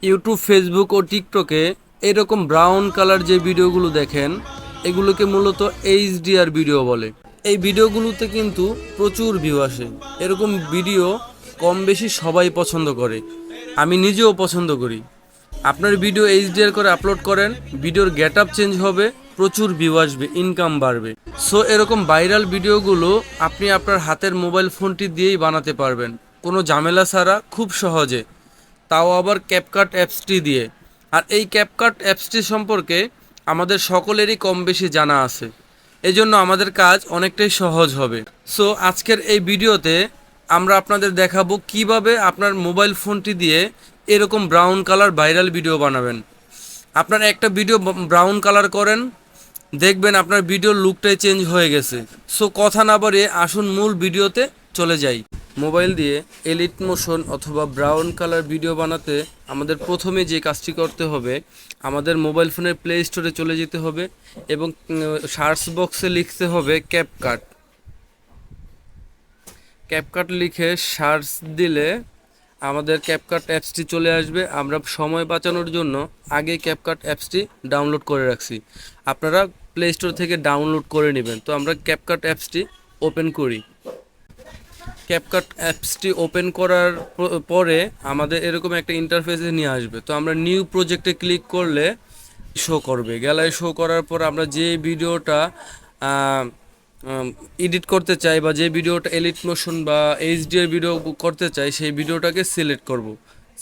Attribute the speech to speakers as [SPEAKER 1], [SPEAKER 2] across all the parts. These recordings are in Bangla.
[SPEAKER 1] ইউটিউব, ফেসবুক ও টিকটকে এরকম ব্রাউন কালার যে ভিডিওগুলো দেখেন এগুলোকে মূলত এইচডিআর ভিডিও বলে। এই ভিডিওগুলোতে কিন্তু প্রচুর ভিউ আসে। এরকম ভিডিও কম বেশি সবাই পছন্দ করে, আমি নিজেও পছন্দ করি। আপনার ভিডিও এইচডিআর করে আপলোড করেন, ভিডিওর গেট আপ চেঞ্জ হবে, প্রচুর ভিউ আসবে, ইনকাম বাড়বে। সো এরকম ভাইরাল ভিডিওগুলো আপনি আপনার হাতের মোবাইল ফোনটি দিয়েই বানাতে পারবেন, কোনো ঝামেলা ছাড়া, খুব সহজে, তাও আবার ক্যাপকাট অ্যাপসটি দিয়ে। আর এই ক্যাপকাট অ্যাপসটি সম্পর্কে আমাদের সকলেরই কম বেশি জানা আছে, এজন্য আমাদের কাজ অনেকটাই সহজ হবে। সো আজকের এই ভিডিওতে আমরা আপনাদের দেখাবো কিভাবে আপনার মোবাইল ফোনটি দিয়ে এরকম ব্রাউন কালার ভাইরাল ভিডিও বানাবেন। আপনার একটা ভিডিও ব্রাউন কালার করেন, দেখবেন আপনার ভিডিওর লুকটাই চেঞ্জ হয়ে গেছে। সো কথা না বাড়িয়ে আসুন মূল ভিডিওতে চলে যাই। মোবাইল দিয়ে এলিট মোশন অথবা ব্রাউন কালার ভিডিও বানাতে আমাদের প্রথমে যে কাজটি করতে হবে, আমাদের মোবাইল ফোনের প্লে স্টোরে চলে যেতে হবে এবং সার্চ বক্সে লিখতে হবে ক্যাপকাট। ক্যাপকাট লিখে সার্চ দিলে আমাদের ক্যাপকাট অ্যাপসটি চলে আসবে। আমরা সময় বাঁচানোর জন্য আগে ক্যাপকাট অ্যাপসটি ডাউনলোড করে রাখছি, আপনারা প্লে স্টোর থেকে ডাউনলোড করে নেবেন। তো আমরা ক্যাপকাট অ্যাপসটি ওপেন করি। ক্যাপকাট অ্যাপসটি ওপেন করার পরে আমাদের এরকম একটা ইন্টারফেসে নিয়ে আসবে। তো আমরা নিউ প্রজেক্টে ক্লিক করলে শো করবে, গ্যালারি শো করার পর আমরা যে ভিডিওটা এডিট করতে চাই বা যে ভিডিওটা এলিট মোশন বা এইচডিআর ভিডিও করতে চাই সেই ভিডিওটাকে সিলেক্ট করব।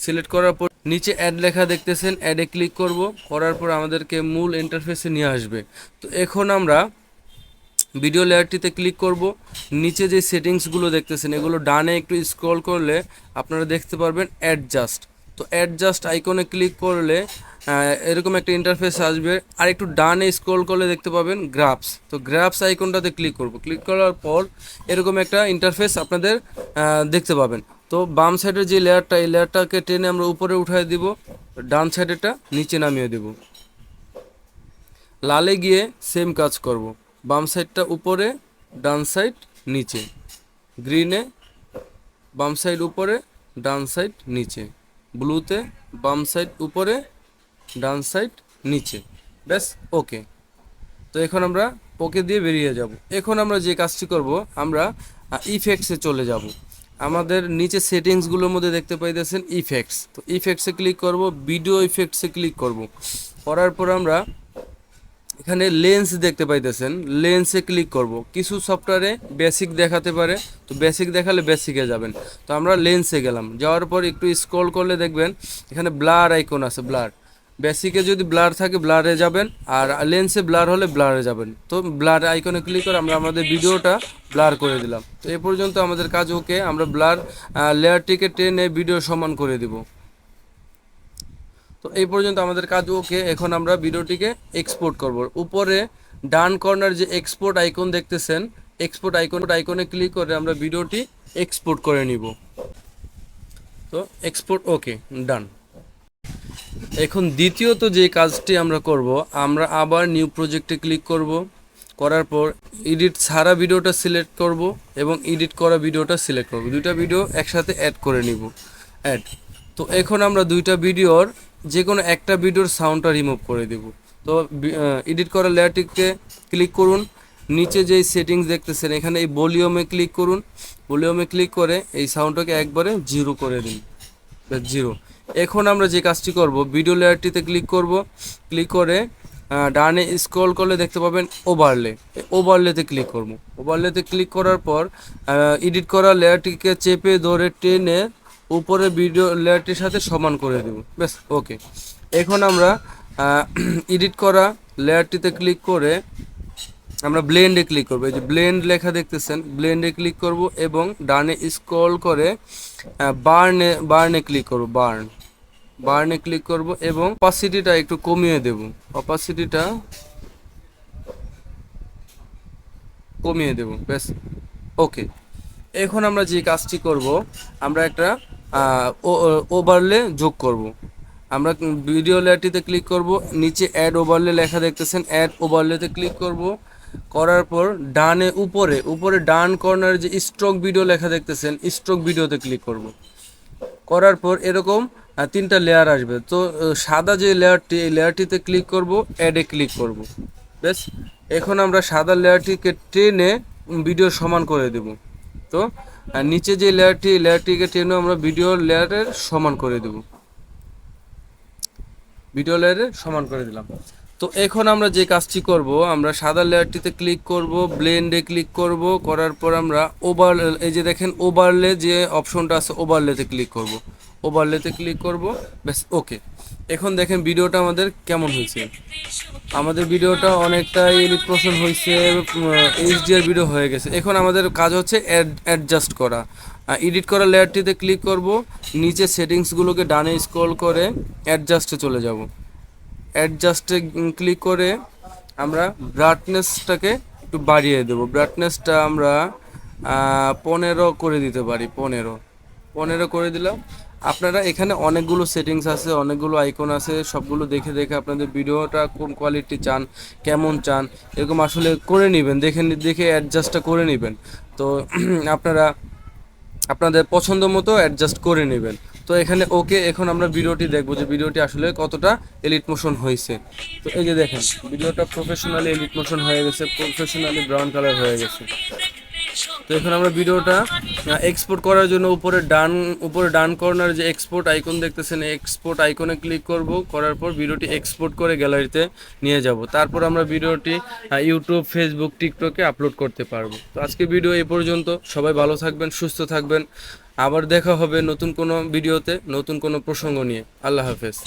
[SPEAKER 1] সিলেক্ট করার পর নিচে অ্যাড লেখা দেখতেছেন, অ্যাডে ক্লিক করব। করার পর আমাদেরকে মূল ইন্টারফেসে নিয়ে আসবে। তো এখন আমরা ভিডিও লেয়ারটিতে ক্লিক করব। নিচে যে সেটিংসগুলো দেখতেছেন এগুলো ডানে একটু স্ক্রল করলে আপনারা দেখতে পারবেন অ্যাডজাস্ট। তো অ্যাডজাস্ট আইকনে ক্লিক করলে এরকম একটা ইন্টারফেস আসবে। আর একটু ডানে স্ক্রল করলে দেখতে পাবেন গ্রাফস। তো গ্রাফস আইকনটাতে ক্লিক করব। ক্লিক করার পর এরকম একটা ইন্টারফেস আপনাদের দেখতে পাবেন। তো বাম সাইডের যে লেয়ারটা, এই লেয়ারটাকে টেনে আমরা উপরে উঠায় দিব, ডান সাইডেরটা নিচে নামিয়ে দেব। লালে গিয়ে সেম কাজ করব, বাম সাইডটা উপরে, ডান সাইড নিচে। গ্রিনে বাম সাইড উপরে, ডান সাইড নিচে। ব্লুতে বাম সাইড উপরে, ডান সাইড নিচে। ব্যাস, ওকে। তো এখন আমরা ওকে দিয়ে বেরিয়ে যাব। এখন আমরা যে কাজটি করব, আমরা ইফেক্টসে চলে যাব। আমাদের নিচে সেটিংসগুলোর মধ্যে দেখতে পাইতেছেন ইফেক্টস। তো ইফেক্টসে ক্লিক করব, ভিডিও ইফেক্টসে ক্লিক করব। করার পর আমরা এখানে লেন্স দেখতে পাইতেছেন, লেন্সে ক্লিক করব। কিছু সফটওয়্যারে বেসিক দেখাতে পারে, তো বেসিক দেখালে বেসিকে যাবেন। তো আমরা লেন্সে গেলাম, যাওয়ার পর একটু স্ক্রল করলে দেখবেন এখানে ব্লার আইকন আছে, ব্লার। বেসিকে যদি ব্লার থাকে ব্লারে যাবেন, আর লেন্সে ব্লার হলে ব্লারে যাবেন। তো ব্লার আইকনে ক্লিক করে আমরা আমাদের ভিডিওটা ব্লার করে দিলাম। তো এ পর্যন্ত আমাদের কাজ ওকে। আমরা ব্লার লেয়ারটিকে টেনে ভিডিও সমান করে দিব। তো এই পর্যন্ত আমাদের কাজ ওকে। এখন আমরা ভিডিওটিকে এক্সপোর্ট করব। উপরে ডান কর্নার যে এক্সপোর্ট আইকন দেখতেছেন, এক্সপোর্ট আইকনে ক্লিক করে আমরা ভিডিওটি এক্সপোর্ট করে নিব। তো এক্সপোর্ট ওকে, ডান। এখন দ্বিতীয়ত যে কাজটি আমরা করব, আমরা আবার নিউ প্রজেক্টে ক্লিক করব। করার পর এডিট ছাড়া ভিডিওটা সিলেক্ট করব এবং এডিট করা ভিডিওটা সিলেক্ট করব। দুইটা ভিডিও একসাথে অ্যাড করে নিব, অ্যাড। তো এখন আমরা দুইটা ভিডিওর যে কোনো একটা ভিডিওর সাউন্ডটা রিমুভ করে দেব। তো এডিট করা লেয়ারটিকে ক্লিক করুন, নিচে যেই সেটিংস দেখতেছেন এখানে এই ভলিউমে ক্লিক করুন। ভলিউমে ক্লিক করে এই সাউন্ডটাকে একবারে জিরো করে দিন, জিরো। এখন আমরা যে কাজটি করব, ভিডিও লেয়ারটিতে ক্লিক করব। ক্লিক করে ডানে স্ক্রল করলে দেখতে পাবেন ওভারলে, ওভারলেতে ক্লিক করব। ওভারলেতে ক্লিক করার পর এডিট করা লেয়ারটিকে চেপে ধরে টেনে উপরে ভিডিও লেয়ারটির সাথে সমান করে দেব। ব্যাস, ওকে। এখন আমরা এডিট করা লেয়ারটিতে ক্লিক করে আমরা ব্লেন্ডে ক্লিক করব। এই যে ব্লেন্ড লেখা দেখতেছেন, ব্লেন্ডে ক্লিক করব এবং ডানে স্ক্রল করে বার্নে ক্লিক করব, বার্নে ক্লিক করব এবং অপাসিটিটা একটু কমিয়ে দেব, অপাসিটিটা কমিয়ে দেব। ব্যাস, ওকে। এখন আমরা যে কাজটি করব, আমরা একটা ওভারলে যোগ করব। আমরা ভিডিও লেয়ারটিতে ক্লিক করব, নিচে অ্যাড ওভারলে লেখা দেখতেছেন, অ্যাড ওভারলেতে ক্লিক করব। করার পর ডানে উপরে ডান কর্নারে যে স্ট্রোক ভিডিও লেখা দেখতেছেন, স্ট্রোক ভিডিওতে ক্লিক করব। করার পর এরকম তিনটা লেয়ার আসবে। তো সাদা যে লেয়ারটি, এই লেয়ারটিতে ক্লিক করব, অ্যাডে ক্লিক করব। বেশ, এখন আমরা সাদা লেয়ারটিকে টেনে ভিডিও সমান করে দেব। তো নিচে যে লেয়ারটি, লেয়ারটিকে টেনে আমরা ভিডিও লেয়ারের সমান করে দেব, ভিডিও লেয়ারে সমান করে দিলাম। তো এখন আমরা যে কাজটি করব, আমরা সাদা লেয়ারটিতে ক্লিক করব, ব্লেন্ডে ক্লিক করব, করার পর আমরা ওভার, এই যে দেখেন ওভারলে যে অপশনটা আছে, ওভারলেতে ক্লিক করব, ওভারলেতে ক্লিক করব। ব্যাস, ওকে। এখন দেখেন ভিডিওটা আমাদের কেমন হয়েছে। আমাদের ভিডিওটা অনেকটাই রিপ্রেজেন্ট হয়েছে, এইচডিআর ভিডিও হয়ে গেছে। এখন আমাদের কাজ হচ্ছে অ্যাডজাস্ট করা। এডিট করা লেয়ারটিতে ক্লিক করব, নিচে সেটিংসগুলোকে ডানে স্ক্রল করে অ্যাডজাস্টে চলে যাব। অ্যাডজাস্টে ক্লিক করে আমরা ব্রাইটনেসটাকে একটু বাড়িয়ে দেবো। ব্রাইটনেসটা আমরা 15 করে দিতে পারি, 15 করে দিলাম। আপনারা এখানে অনেকগুলো সেটিংস আছে, অনেকগুলো আইকন আছে, সবগুলো দেখে দেখে আপনাদের ভিডিওটা কোন কোয়ালিটি চান, কেমন চান, এরকম আসলে করে নেবেন, দেখে অ্যাডজাস্টটা করে নেবেন। তো আপনারা আপনাদের পছন্দ মতো অ্যাডজাস্ট করে নেবেন। তো এখানে ওকে। এখন আমরা ভিডিওটি দেখবো যে ভিডিওটি আসলে কতটা এলিট মোশন হয়েছে। তো এই যে দেখেন ভিডিওটা প্রফেশনালি এলিট মোশন হয়ে গেছে, প্রফেশনালি ব্রাউন কালার হয়ে গেছে। তো এখন আমরা ভিডিওটা এক্সপোর্ট করার জন্য উপরে ডান কর্নার যে এক্সপোর্ট আইকন দেখতেছেন, এক্সপোর্ট আইকনে ক্লিক করব, করার পর ভিডিওটি এক্সপোর্ট করে গ্যালারিতে নিয়ে যাব। তারপর আমরা ভিডিওটি ইউটিউব, ফেসবুক, টিকটকে আপলোড করতে পারবো। তো আজকে ভিডিও এই পর্যন্ত। সবাই ভালো থাকবেন, সুস্থ থাকবেন। আবার দেখা হবে নতুন কোনো ভিডিওতে, নতুন কোনো প্রসঙ্গ নিয়ে। আল্লাহ হাফেজ।